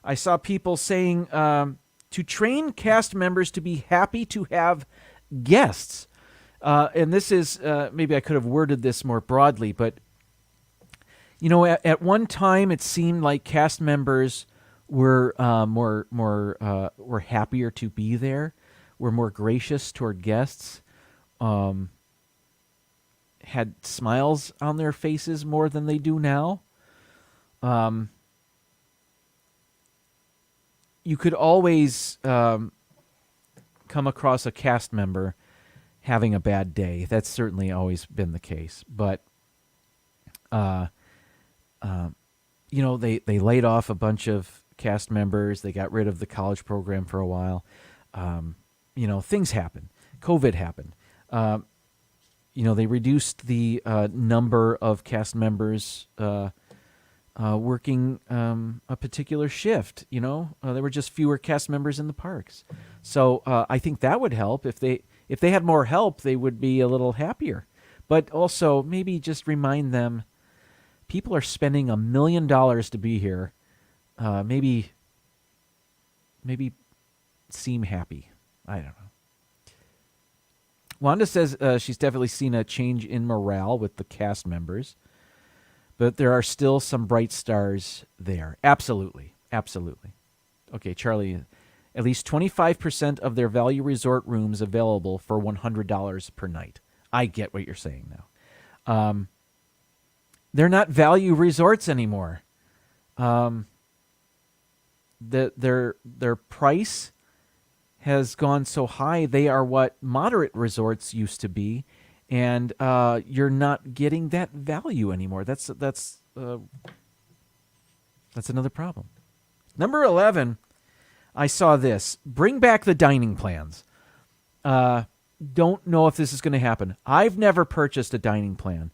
I saw people saying to train cast members to be happy to have guests. And this is, maybe I could have worded this more broadly, but, you know, at one time it seemed like cast members were were happier to be there, were more gracious toward guests, had smiles on their faces more than they do now. You could always come across a cast member having a bad day. That's certainly always been the case. But, you know, they laid off a bunch of cast members. They got rid of the college program for a while. You know, things happen. COVID happened. You know, they reduced the number of cast members working a particular shift. You know, there were just fewer cast members in the parks. So I think that would help. If they had more help, they would be a little happier. But also maybe just remind them, people are spending $1 million to be here. Maybe seem happy. I don't know. Wanda says she's definitely seen a change in morale with the cast members, but there are still some bright stars there. Absolutely. Absolutely. Okay, Charlie, at least 25% of their value resort rooms available for $100 per night. I get what you're saying now. They're not value resorts anymore. Their price has gone so high. They are what moderate resorts used to be, and you're not getting that value anymore. That's another problem. Number 11, I saw this. Bring back the dining plans. Don't know if this is going to happen. I've never purchased a dining plan.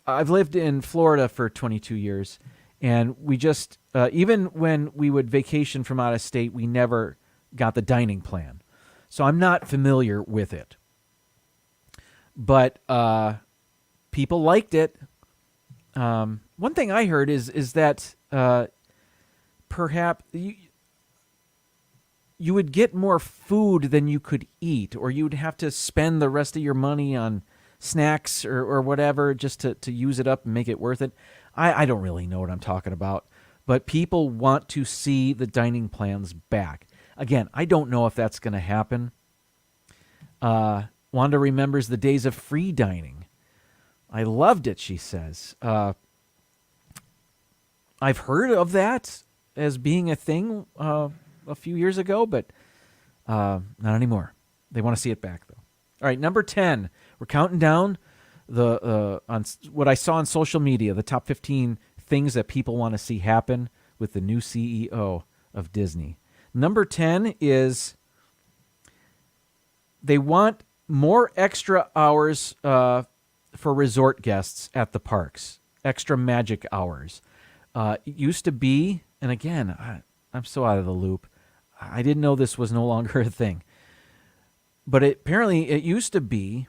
I've lived in Florida for 22 years, and we just, even when we would vacation from out of state, we never got the dining plan. So I'm not familiar with it. But people liked it. One thing I heard is that perhaps you would get more food than you could eat, or you would have to spend the rest of your money on snacks or whatever just to use it up and make it worth it. I don't really know what I'm talking about, but people want to see the dining plans back. Again, I don't know if that's going to happen. Wanda remembers the days of free dining. I loved it, she says. I've heard of that as being a thing a few years ago, but not anymore. They want to see it back, though. All right, number 10. We're counting down on what I saw on social media, the top 15 things that people want to see happen with the new CEO of Disney. Number 10 is they want more extra hours for resort guests at the parks, extra magic hours. It used to be, and again, I'm so out of the loop, I didn't know this was no longer a thing. But apparently it used to be,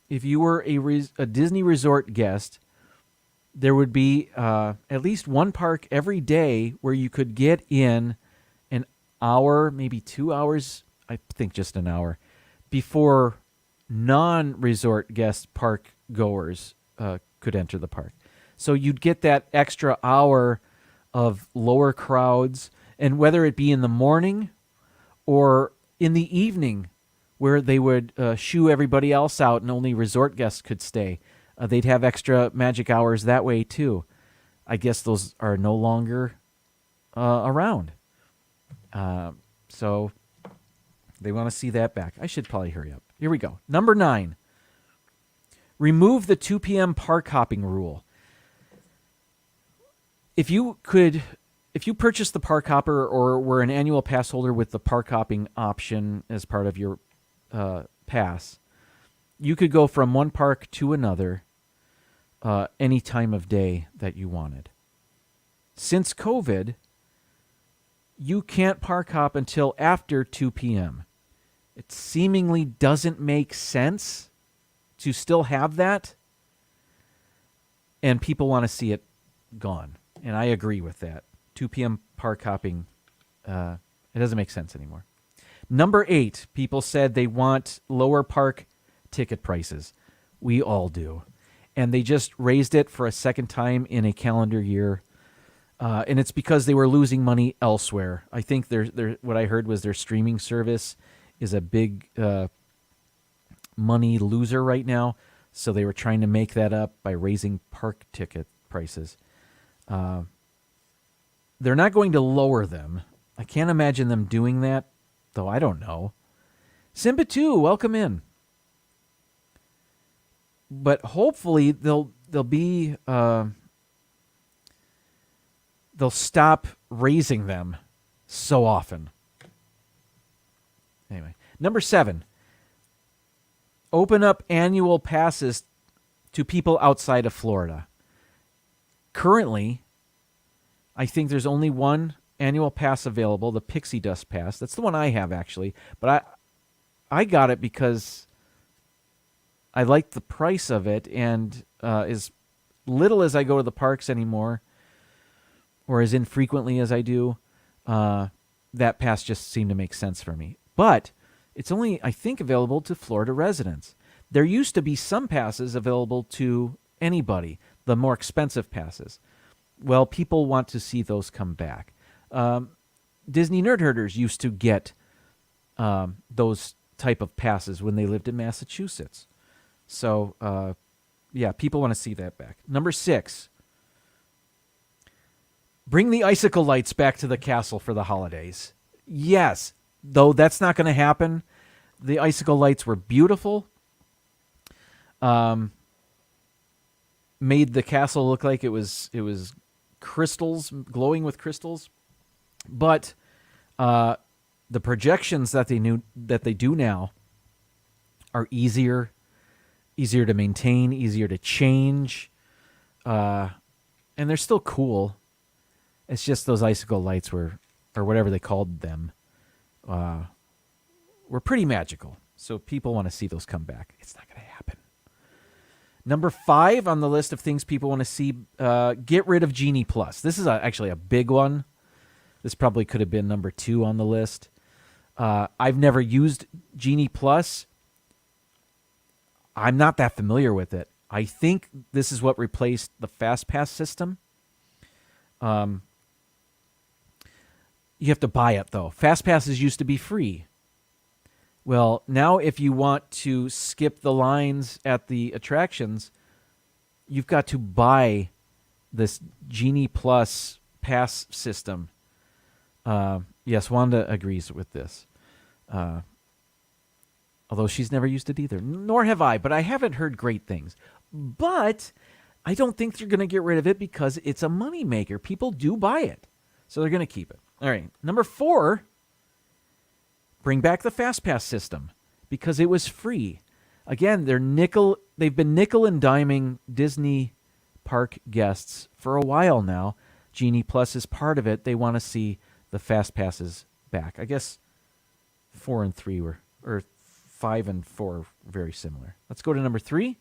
if you were a Disney resort guest, there would be at least one park every day where you could get in an hour, maybe 2 hours, I think just an hour, before non-resort guest park goers could enter the park. So you'd get that extra hour of lower crowds, and whether it be in the morning or in the evening where they would shoo everybody else out and only resort guests could stay, they'd have extra magic hours that way too. I guess those are no longer around. So they want to see that back. I should probably hurry up. Here we go. Number 9. Remove the 2 p.m. park hopping rule. If you purchased the park hopper or were an annual pass holder with the park hopping option as part of your pass, you could go from one park to another any time of day that you wanted. Since COVID, you can't park hop until after 2 p.m. It seemingly doesn't make sense to still have that, and people want to see it gone. And I agree with that. 2 p.m. park hopping, it doesn't make sense anymore. Number 8, people said they want lower park ticket prices. We all do. And they just raised it for a second time in a calendar year. And it's because they were losing money elsewhere. I think what I heard was their streaming service is a big money loser right now. So they were trying to make that up by raising park ticket prices. They're not going to lower them. I can't imagine them doing that, though I don't know. Simba 2, welcome in. But hopefully they'll stop raising them so often. Anyway, number 7. Open up annual passes to people outside of Florida. Currently, I think there's only one annual pass available, the Pixie Dust Pass. That's the one I have, actually. But I got it because I like the price of it, and as little as I go to the parks anymore, or as infrequently as I do, that pass just seemed to make sense for me. But it's only, I think, available to Florida residents. There used to be some passes available to anybody, the more expensive passes. Well, people want to see those come back. Disney Nerd Herders used to get those type of passes when they lived in Massachusetts. So, yeah, people want to see that back. Number 6. Bring the icicle lights back to the castle for the holidays. Yes, though that's not going to happen. The icicle lights were beautiful. Made the castle look like it was crystals, glowing with crystals. But the projections that they do now are easier to maintain, easier to change, and they're still cool. It's just those icicle lights were, or whatever they called them, were pretty magical. So people want to see those come back. It's not going to happen. Number 5 on the list of things people want to see, get rid of Genie Plus. This is actually a big one. This probably could have been number 2 on the list. I've never used Genie Plus. I'm not that familiar with it. I think this is what replaced the FastPass system. You have to buy it, though. FastPasses used to be free. Well, now if you want to skip the lines at the attractions, you've got to buy this Genie Plus pass system. Yes, Wanda agrees with this. Although she's never used it either. Nor have I, but I haven't heard great things. But I don't think they're going to get rid of it because it's a moneymaker. People do buy it. So they're going to keep it. All right. Number 4, bring back the FastPass system because it was free. Again, they've been nickel and diming Disney park guests for a while now. Genie Plus is part of it. They want to see the FastPasses back. I guess 4 and 3 were, or 5 and 4 very similar. Let's go to number 3.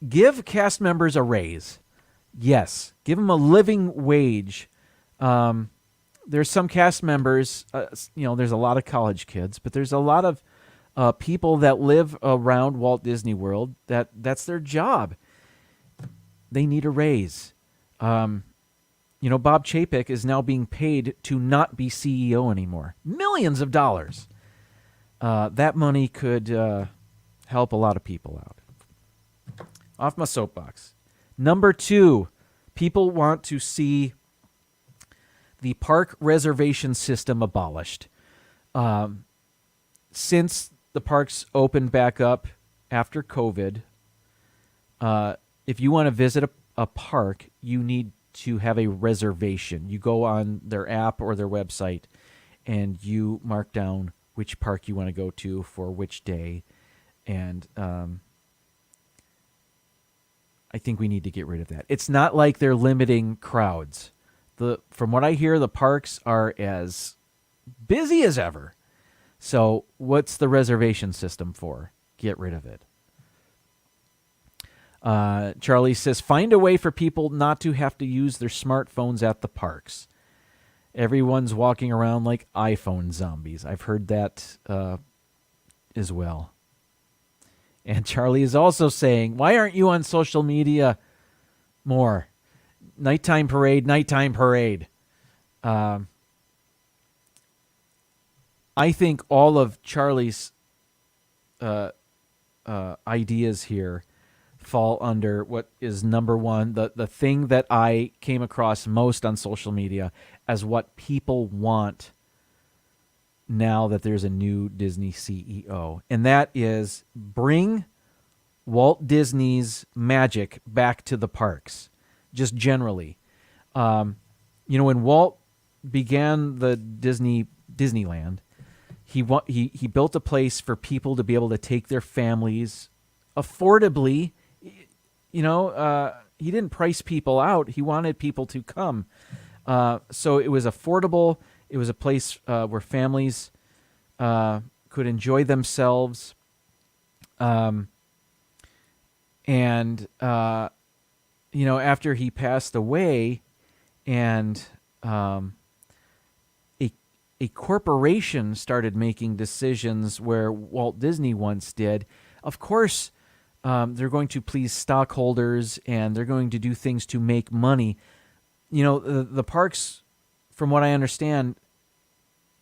give cast members a raise. Yes, give them a living wage. There's some cast members, there's a lot of college kids, but there's a lot of people that live around Walt Disney World that's their job. They need a raise. Bob Chapek is now being paid to not be CEO anymore. Millions of dollars. That money could help a lot of people out. Off my soapbox. Number 2, people want to see the park reservation system abolished. Since the parks opened back up after COVID, if you want to visit a park, you need to have a reservation. You go on their app or their website, and you mark down which park you want to go to for which day. And I think we need to get rid of that. It's not like they're limiting crowds. From what I hear, the parks are as busy as ever. So what's the reservation system for? Get rid of it. Charlie says, find a way for people not to have to use their smartphones at the parks. Everyone's walking around like iPhone zombies. I've heard that as well. And Charlie is also saying, why aren't you on social media more? Nighttime parade, nighttime parade. I think all of Charlie's ideas here fall under what is number 1, the thing that I came across most on social media as what people want now that there's a new Disney CEO. And that is bring Walt Disney's magic back to the parks, just generally. When Walt began the Disneyland, he built a place for people to be able to take their families affordably. He didn't price people out. He wanted people to come. So it was affordable. It was a place where families could enjoy themselves. After he passed away, and a corporation started making decisions where Walt Disney once did, of course, they're going to please stockholders and they're going to do things to make money. The parks, from what I understand,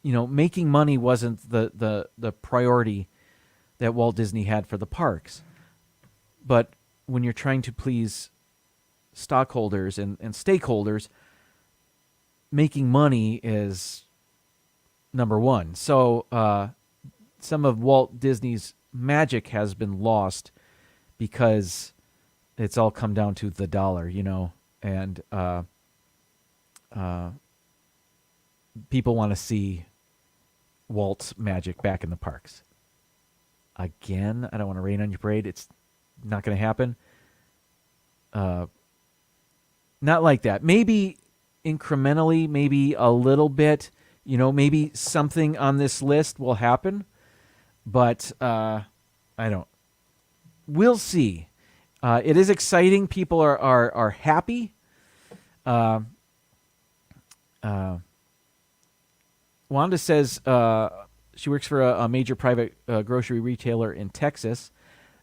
making money wasn't the priority that Walt Disney had for the parks. But when you're trying to please stockholders and stakeholders, making money is number 1. So some of Walt Disney's magic has been lost because it's all come down to the dollar, and people want to see Walt's magic back in the parks. Again, I don't want to rain on your parade. It's not going to happen. Not like that. Maybe incrementally, maybe a little bit, maybe something on this list will happen, but I don't. We'll see. It is exciting. People are happy. Wanda says she works for a major private grocery retailer in Texas.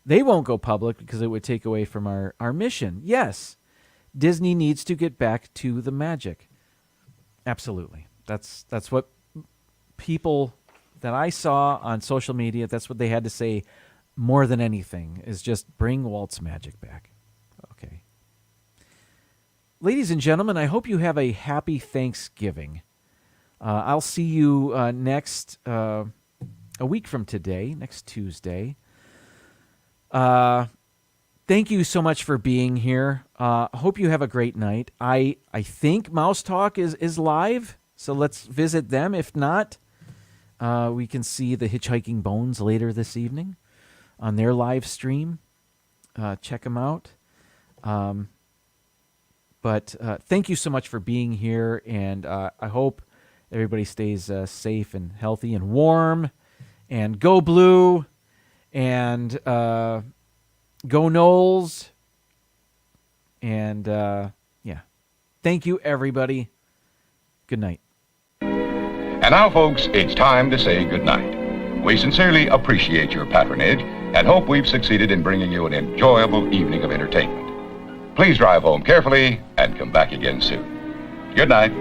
They won't go public because it would take away from our mission. Yes, Disney needs to get back to the magic. Absolutely. That's what people that I saw on social media, that's what they had to say more than anything, is just bring Walt's magic back. Okay. Ladies and gentlemen, I hope you have a happy Thanksgiving. I'll see you next a week from today, next Tuesday. Thank you so much for being here. Hope you have a great night. I think Mouse Talk is live, so let's visit them. If not, we can see the Hitchhiking Bones later this evening on their live stream. Check them out. But thank you so much for being here, and I hope everybody stays safe and healthy and warm, and go Blue, and go Knowles, And, yeah. Thank you, everybody. Good night. And now, folks, it's time to say goodnight. We sincerely appreciate your patronage and hope we've succeeded in bringing you an enjoyable evening of entertainment. Please drive home carefully and come back again soon. Good night.